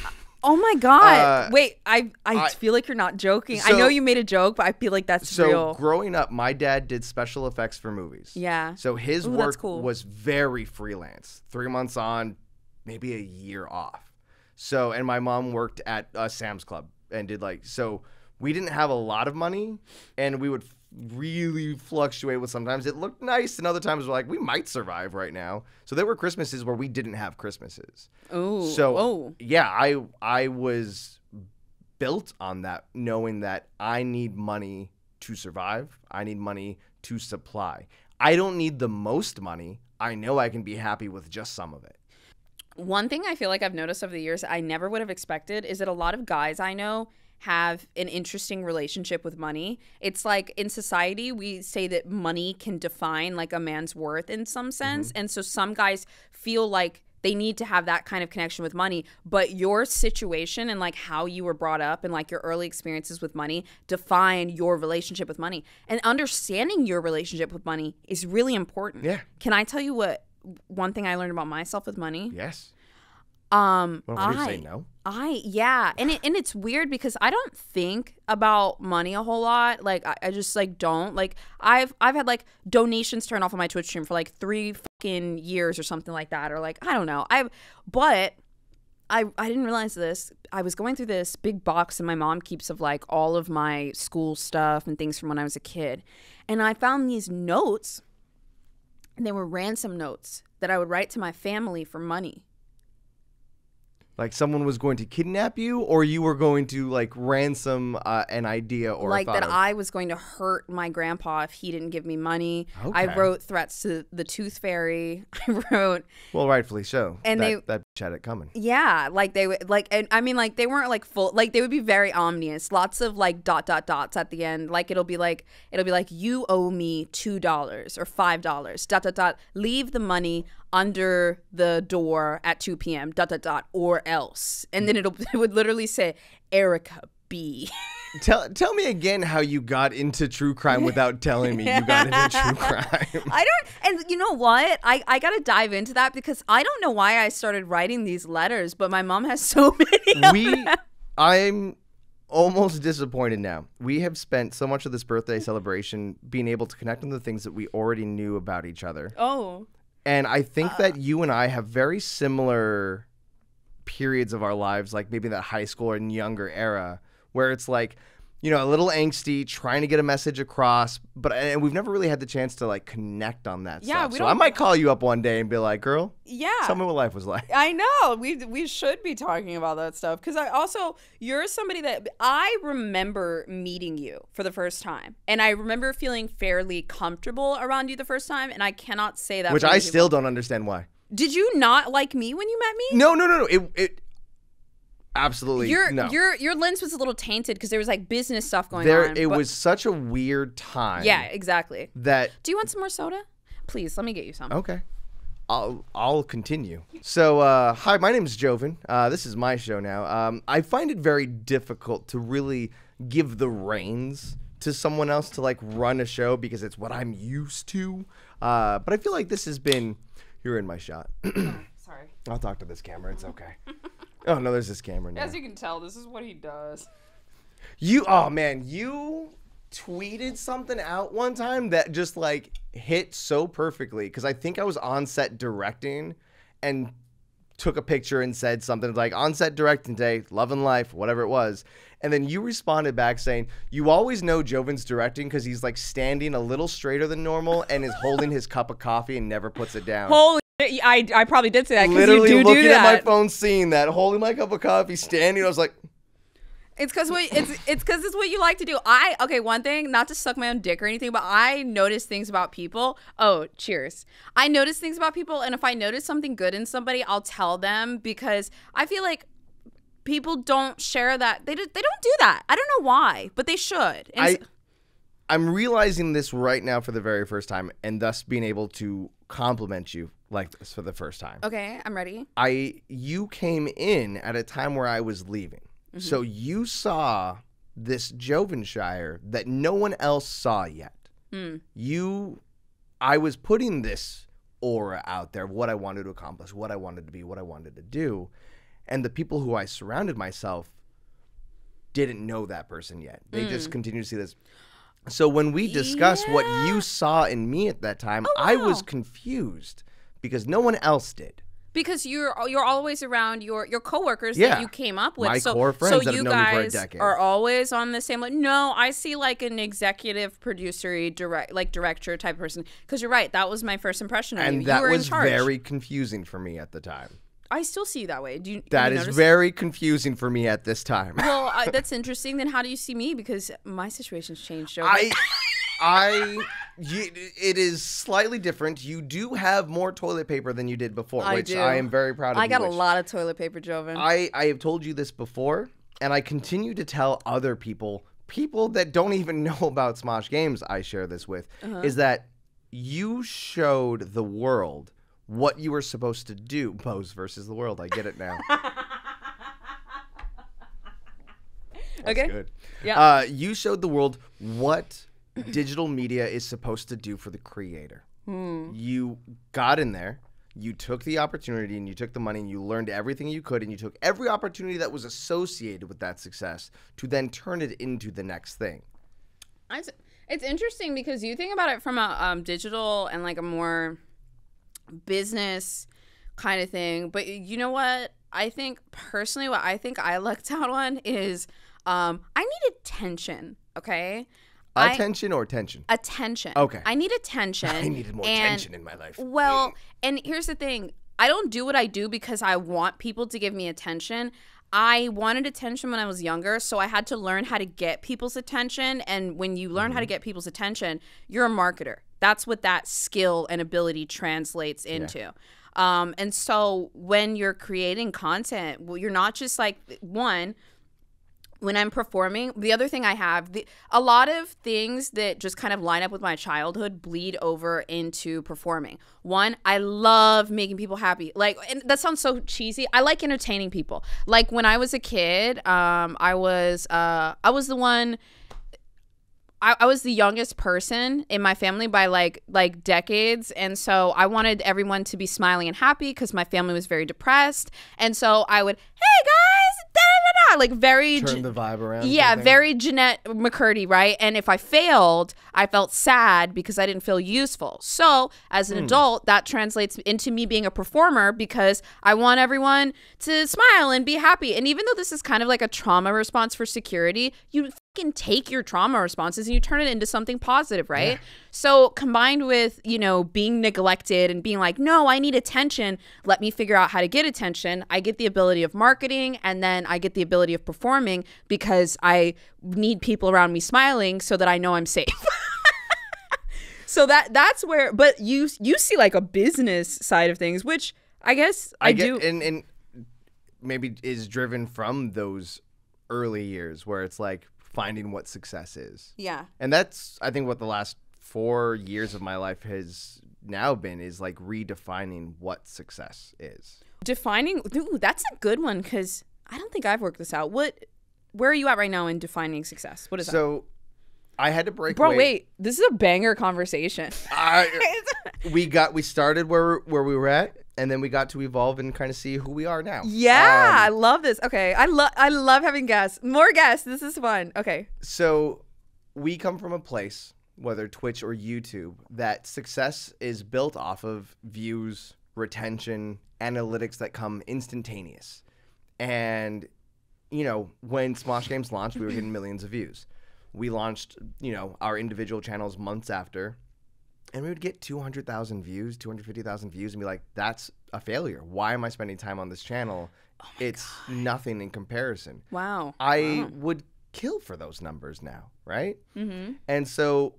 Oh my God. Wait, I feel like you're not joking. I know you made a joke, but I feel like that's real. So growing up, my dad did special effects for movies. Yeah. So his work was very freelance. 3 months on, maybe a year off. So, and my mom worked at Sam's Club and did so we didn't have a lot of money and we would really fluctuate with sometimes it looked nice and other times we're like, we might survive right now. So there were Christmases where we didn't have Christmases. Oh. So yeah, I was built on that, knowing that I need money to survive. I need money to supply. I don't need the most money. I know I can be happy with just some of it. One thing I feel like I've noticed over the years I never would have expected is that a lot of guys I know have an interesting relationship with money. It's like in society, we say that money can define like a man's worth in some sense. And so some guys feel like they need to have that kind of connection with money, but your situation and like how you were brought up and like your early experiences with money define your relationship with money. And understanding your relationship with money is really important. Yeah. Can I tell you one thing I learned about myself with money? Yes. Well, you say no? Yeah, and it's weird because I don't think about money a whole lot. Like I just like don't like I've had like donations turned off on my Twitch stream for like 3 fucking years or something like that, or like I don't know. But I didn't realize this. I was going through this big box that my mom keeps of like all of my school stuff and things from when I was a kid, and I found these notes, and they were ransom notes that I would write to my family for money. Like someone was going to kidnap you, or you were going to like ransom an idea or like a that of... I was going to hurt my grandpa if he didn't give me money. Okay. I wrote threats to the Tooth Fairy. I wrote, well, rightfully so. And that bitch had it coming. Yeah, like they would like, and I mean like they weren't like full, like they would be very ominous. Lots of like ... dots at the end. Like it'll be like you owe me $2 or $5. ... Leave the money under the door at 2 p.m. ... or else. And then it would literally say Erica B. Tell me again how you got into true crime without telling me you got into true crime. And you know what? I got to dive into that because I don't know why I started writing these letters, but my mom has so many of them. I'm almost disappointed now. We have spent so much of this birthday celebration being able to connect on the things that we already knew about each other. Oh. And I think that you and I have very similar periods of our lives, like maybe that high school and younger era, where it's like, you know, a little angsty, trying to get a message across, and we've never really had the chance to like connect on that stuff. So I might call you up one day and be like, girl, tell me what life was like. I know. We should be talking about that stuff, because you're somebody that I remember meeting you for the first time, and I remember feeling fairly comfortable around you the first time, and I cannot say that. Which I still don't understand why. Did you not like me when you met me? No. It absolutely no. Your lens was a little tainted because there was like business stuff going on. It was such a weird time. Yeah, exactly. Do you want some more soda? Please, let me get you some. Okay. I'll continue. So, hi, my name is Joven. This is my show now. I find it very difficult to really give the reins to someone else to like run a show because it's what I'm used to. But I feel like this has been. You're in my shot. Sorry. I'll talk to this camera. It's okay. Oh, no, there's this camera now. As you can tell, this is what he does. You tweeted something out one time that just, like, hit so perfectly. Because I think I was on set directing and took a picture and said something like, on set directing today, love and life, whatever it was. And then you responded back saying, you always know Joven's directing because he's, like, standing a little straighter than normal and is holding his cup of coffee and never puts it down. Holy shit, I probably did say that because Literally you do looking do that. at my phone, seeing that, holding my cup of coffee, standing, I was like... It's because it's what you like to do. Okay, one thing, not to suck my own dick or anything, but I notice things about people. Oh, cheers. I notice things about people, and if I notice something good in somebody, I'll tell them, because I feel like people don't share that. They don't do that. I don't know why, but they should. I'm realizing this right now for the very first time, and thus being able to compliment you like this for the first time. Okay, I'm ready. You came in at a time where I was leaving. Mm-hmm. So you saw this Jovenshire that no one else saw yet. I was putting this aura out there, what I wanted to accomplish, what I wanted to be, what I wanted to do. And the people who I surrounded myself didn't know that person yet. They just continued to see this. So when we discussed what you saw in me at that time, I was confused because no one else did. Because you're always around your coworkers that you came up with. My core friends that have known me for a decade. Are always on the same level. No, I see like an executive producer, director type person. Because you're right, that was my first impression of you. And that was very confusing for me at the time. I still see you that way. That is very confusing for me at this time. Well, that's interesting. Then how do you see me? Because my situation's changed. It is slightly different. You do have more toilet paper than you did before, which I am very proud of. I got a lot of toilet paper, Joven. I have told you this before, and I continue to tell other people that don't even know about Smosh Games, I share this with, is that you showed the world what you were supposed to do. BOZE'S versus the world. I get it now. That's okay. Good. Yeah. You showed the world what digital media is supposed to do for the creator. You got in there, you took the opportunity, and you took the money, and you learned everything you could, and you took every opportunity that was associated with that success to then turn it into the next thing. It's interesting because you think about it from a digital and like a more business kind of thing, but you know what? I think personally, what I think I lucked out on is I need attention. Okay. Attention or tension? Attention. Okay. I need attention. I needed more attention in my life. Well, and here's the thing. I don't do what I do because I want people to give me attention. I wanted attention when I was younger, so I had to learn how to get people's attention. And when you learn how to get people's attention, you're a marketer. That's what that skill and ability translates into. Yeah. And so when you're creating content, well, you're not just like, when I'm performing, the other thing I have, a lot of things that just kind of line up with my childhood bleed over into performing. One, I love making people happy. Like, and that sounds so cheesy. I like entertaining people. Like when I was a kid, I was the one. I was the youngest person in my family by like decades, and so I wanted everyone to be smiling and happy because my family was very depressed, and so I would, hey guys, da da da da, like very Turn the vibe around. yeah, kind of thing. very Jeanette McCurdy, right? And if I failed, I felt sad because I didn't feel useful. So as an adult, that translates into me being a performer because I want everyone to smile and be happy. And even though this is kind of like a trauma response for security, you fucking take your trauma responses and you turn it into something positive, right? Yeah. So combined with, you know, being neglected and being like, no, I need attention. Let me figure out how to get attention. I get the ability of marketing, and then I get the ability of performing because I need people around me smiling so that I know I'm safe. So that's where, but you see like a business side of things, which I guess I do. And maybe is driven from those early years where it's like finding what success is. Yeah. And that's, I think, what the last 4 years of my life has now been, is like redefining what success is. Defining, ooh, that's a good one, because I don't think I've worked this out. Where are you at right now in defining success? What is that? So I had to break Bro, away. wait, this is a banger conversation. We started where we were at, and then we got to evolve and kind of see who we are now. Yeah, I love this. Okay, I love having guests. More guests. This is fun. Okay. So we come from a place, whether Twitch or YouTube, that success is built off of views, retention, analytics that come instantaneous. And, you know, when Smosh Games launched, we were getting millions of views. We launched, you know, our individual channels months after, and we would get 200,000 views, 250,000 views, and be like, that's a failure. Why am I spending time on this channel? It's nothing in comparison. Wow. I would kill for those numbers now, right? Mm-hmm. And so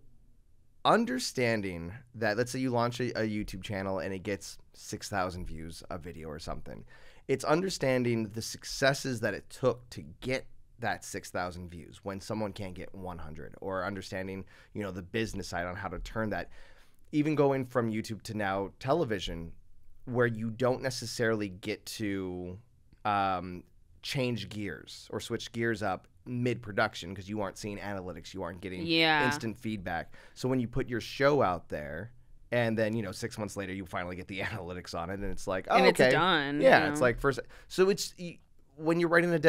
understanding that, let's say you launch a YouTube channel and it gets 6,000 views a video or something. It's understanding the successes that it took to get that 6,000 views when someone can't get 100, or understanding, you know, the business side on how to turn that. Even going from YouTube to now television, where you don't necessarily get to change gears or switch gears up mid-production because you aren't seeing analytics, you aren't getting instant feedback. So when you put your show out there, and then, you know, 6 months later, you finally get the analytics on it, and it's like, oh, and okay. it's done. Yeah, you know? it's like first. So it's, when you're writing a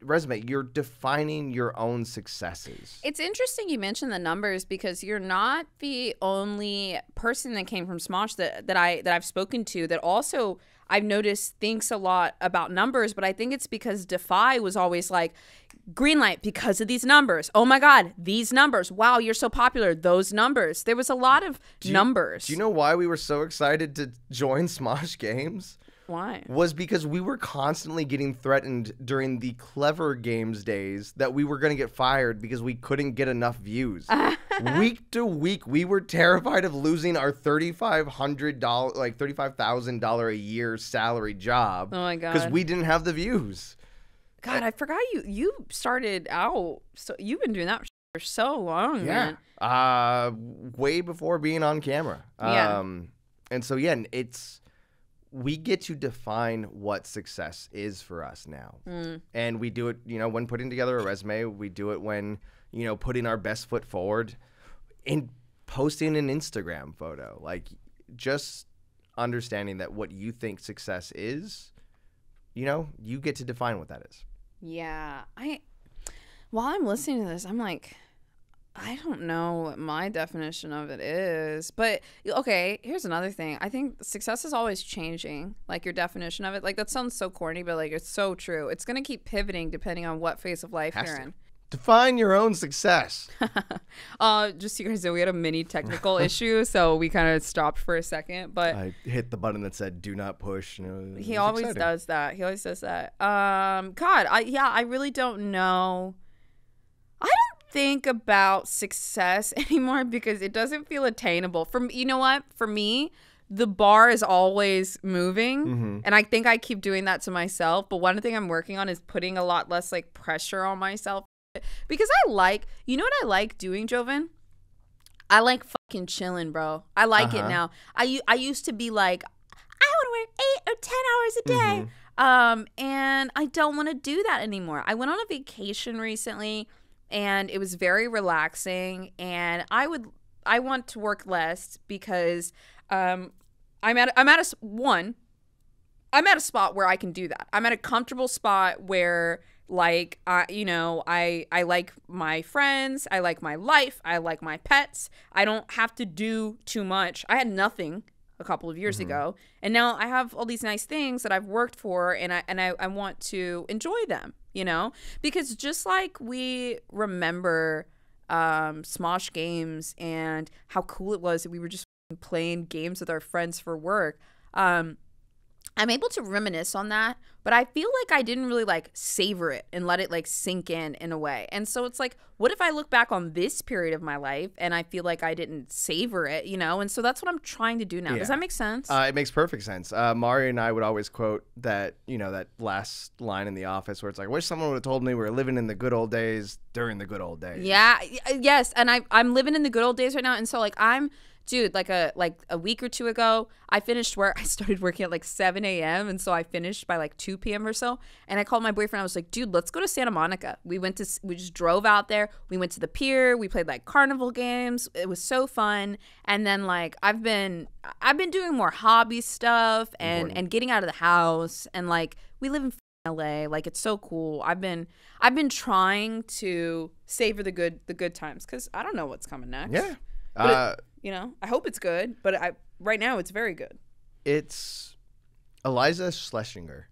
resume, you're defining your own successes. It's interesting you mentioned the numbers, because you're not the only person that came from Smosh that I've spoken to that also, I've noticed, thinks a lot about numbers. But I think it's because Defy was always like, green light because of these numbers. Oh my God, these numbers. Wow, you're so popular. Those numbers. There was a lot of numbers. Do you know why we were so excited to join Smosh Games? Why? Was because we were constantly getting threatened during the Clever Games days that we were going to get fired because we couldn't get enough views. Week to week, we were terrified of losing our $3,500, like $35,000 a year salary job. Oh my God. Because we didn't have the views. God, I forgot you started out. So you've been doing that for so long, man. Way before being on camera. Yeah. And so, yeah, we get to define what success is for us now. And we do it, you know, when putting together a resume. We do it when, you know, putting our best foot forward in posting an Instagram photo. Like, just understanding that what you think success is, you know, you get to define what that is. Yeah. While I'm listening to this, I'm like, I don't know what my definition of it is. But, okay, here's another thing. I think success is always changing, like your definition of it. Like, that sounds so corny, but, like, it's so true. It's going to keep pivoting depending on what phase of life you're in. Define your own success. Just so you guys know, we had a mini technical issue, so we kind of stopped for a second. But I hit the button that said "Do not push." You know, he always does that. He always does that. God, I really don't know. I don't think about success anymore because it doesn't feel attainable. You know what? For me, the bar is always moving, and I think I keep doing that to myself. But one thing I'm working on is putting a lot less like pressure on myself. Because you know what I like doing, Joven? I like fucking chilling, bro. I like it now. I used to be like, I want to work 8 or 10 hours a day. And I don't want to do that anymore. I went on a vacation recently, and it was very relaxing. And I want to work less because I'm at a spot where I can do that. I'm at a comfortable spot where Like, I like my friends. I like my life. I like my pets. I don't have to do too much. I had nothing a couple of years ago, and now I have all these nice things that I've worked for, and I want to enjoy them, because just like we remember Smosh Games and how cool it was that we were just playing games with our friends for work. I'm able to reminisce on that, but I feel like I didn't really like savor it and let it like sink in a way. And so it's like, what if I look back on this period of my life and I feel like I didn't savor it, And so that's what I'm trying to do now. Yeah. Does that make sense? It makes perfect sense. Mario and I would always quote that, that last line in The Office where it's like, I wish someone would have told me we were living in the good old days during the good old days. Yeah. Yes. And I'm living in the good old days right now. And so like dude, like a week or two ago, I finished work. I started working at like 7 a.m. And so I finished by like 2 p.m. or so. And I called my boyfriend. I was like, dude, let's go to Santa Monica. We just drove out there. We went to the pier. We played like carnival games. It was so fun. And then like I've been doing more hobby stuff and getting out of the house. And like we live in LA. Like it's so cool. I've been trying to savor the good times because I don't know what's coming next. Yeah. I hope it's good, but right now it's very good. It's Eliza Schlesinger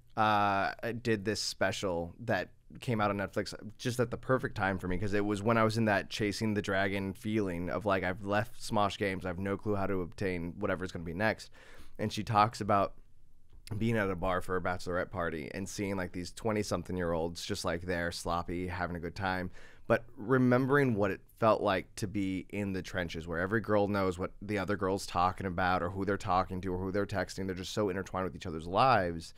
did this special that came out on Netflix just at the perfect time for me because it was when I was in that chasing the dragon feeling of like I've left Smosh Games, I have no clue how to obtain whatever's going to be next. And she talks about being at a bar for a bachelorette party and seeing like these 20-something-year-olds just like there sloppy, having a good time. But remembering what it felt like to be in the trenches where every girl knows what the other girl's talking about or who they're talking to or who they're texting. They're just so intertwined with each other's lives.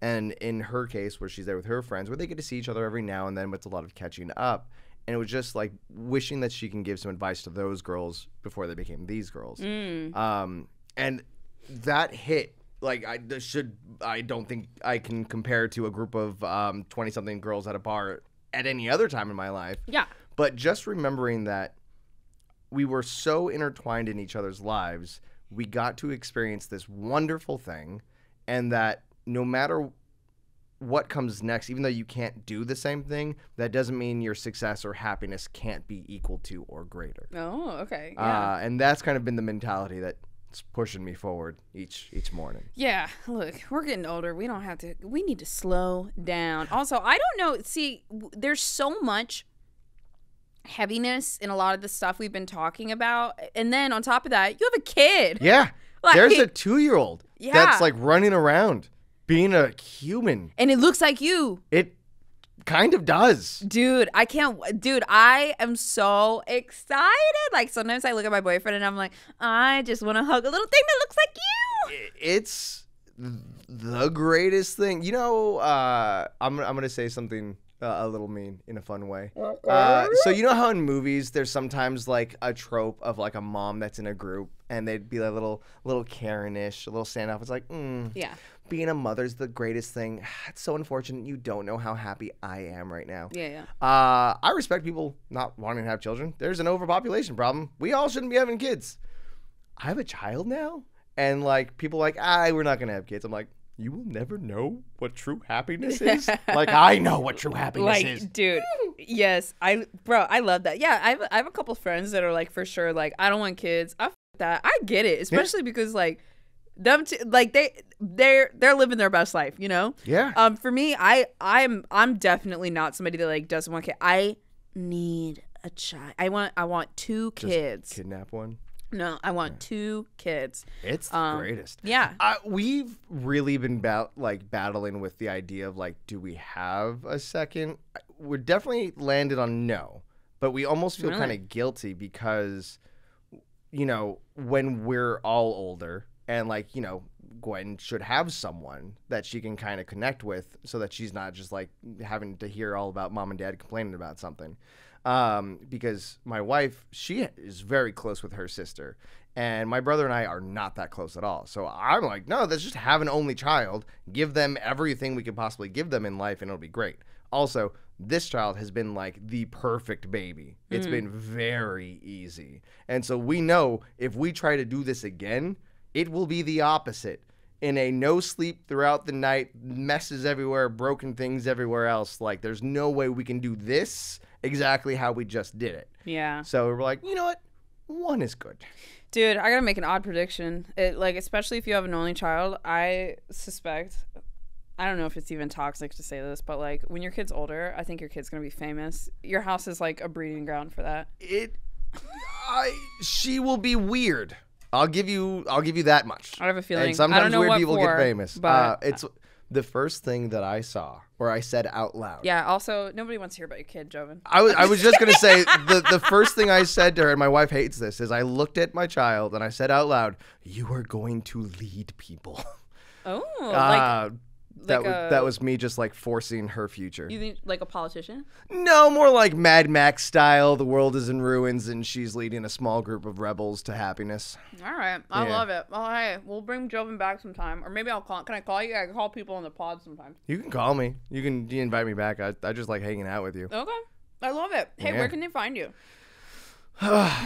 And in her case, where she's there with her friends, where they get to see each other every now and then, but it's a lot of catching up. And it was just like wishing that she can give some advice to those girls before they became these girls. And that hit. Like I don't think I can compare to a group of 20-something girls at a bar at any other time in my life. Yeah. But just remembering that we were so intertwined in each other's lives, we got to experience this wonderful thing, and that no matter what comes next, even though you can't do the same thing, that doesn't mean your success or happiness can't be equal to or greater. Oh, okay. Yeah. And that's kind of been the mentality that it's pushing me forward each morning. Yeah, look, we're getting older. We need to slow down. Also, I don't know. See, there's so much heaviness in a lot of the stuff we've been talking about. And then on top of that, you have a kid. Yeah. Like, there's a 2-year-old that's like running around being a human. And it looks like you. It kind of does. Dude, I am so excited. Like sometimes I look at my boyfriend and I'm like, I just want to hug a little thing that looks like you. It's the greatest thing. I'm going to say something a little mean in a fun way. So you know how in movies there's sometimes like a trope of like a mom that's in a group and they'd be like a little Karen-ish, a little standoff. It's like, yeah. Being a mother's the greatest thing. It's so unfortunate you don't know how happy I am right now. Yeah. I respect people not wanting to have children. There's an overpopulation problem. We all shouldn't be having kids. I have a child now, and like people are like, we're not gonna have kids. I'm like, you will never know what true happiness is. Like I know what true happiness is. Dude, yes, I love that. Yeah, I have a couple friends that are like for sure like I don't want kids. I f that. I get it, especially because like. Them like they're living their best life, Yeah. For me, I'm definitely not somebody that like doesn't want kids. I need a child. I want 2 kids. Just kidnap one. No, I want 2 kids. It's the greatest. Yeah. We've really been battling with the idea of like, do we have a second? We're definitely landed on no, but we almost feel kind of guilty because, when we're all older. And like, Gwen should have someone that she can kind of connect with so that she's not just like having to hear all about mom and dad complaining about something. Because my wife, she is very close with her sister. And my brother and I are not that close at all. So I'm like, no, let's just have an only child. Give them everything we could possibly give them in life and it'll be great. Also, this child has been like the perfect baby. It's been very easy. And so we know if we try to do this again, it will be the opposite. in a no sleep throughout the night, messes everywhere, broken things everywhere else. Like, there's no way we can do this exactly how we just did it. Yeah. So we're like, you know what? One is good. Dude, I gotta make an odd prediction. Especially if you have an only child, I suspect, I don't know if it's even toxic to say this, but like when your kid's older, I think your kid's gonna be famous. Your house is like a breeding ground for that. She will be weird. I'll give you that much. I have a feeling. And sometimes I don't know weird what people for, get famous. But It's the first thing that I saw or I said out loud. yeah. Also, nobody wants to hear about your kid, Joven. I was just gonna say the first thing I said to her, and my wife hates this, is I looked at my child and I said out loud, "You are going to lead people." Oh, that was me just like forcing her future. You think like a politician? No, more like Mad Max style. The world is in ruins and she's leading a small group of rebels to happiness. All right. I love it. Well, hey, we'll bring Joven back sometime. Or maybe I'll call. Can I call you? I can call people on the pod sometimes. You can call me. You invite me back. I just like hanging out with you. Okay. I love it. Hey, Yeah. where can they find you?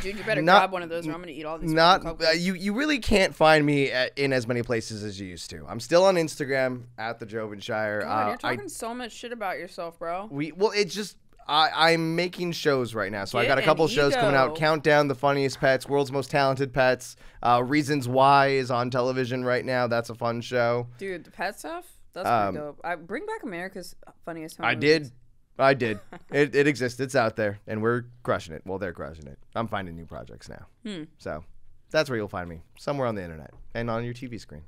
Dude, you better grab one of those or I'm going to eat all these. You really can't find me in as many places as you used to. I'm still on Instagram at the Jovenshire. God, you're talking so much shit about yourself, bro. It's just I'm making shows right now, so I Get got a couple an shows coming out. ego. Countdown, the funniest pets, world's most talented pets. Reasons Why is on television right now. That's a fun show. Dude, the pet stuff? That's pretty dope. Bring back America's Funniest Home I Movies. did. It exists. It's out there, and we're crushing it. Well, they're crushing it. I'm finding new projects now. So that's where you'll find me, somewhere on the internet and on your TV screen.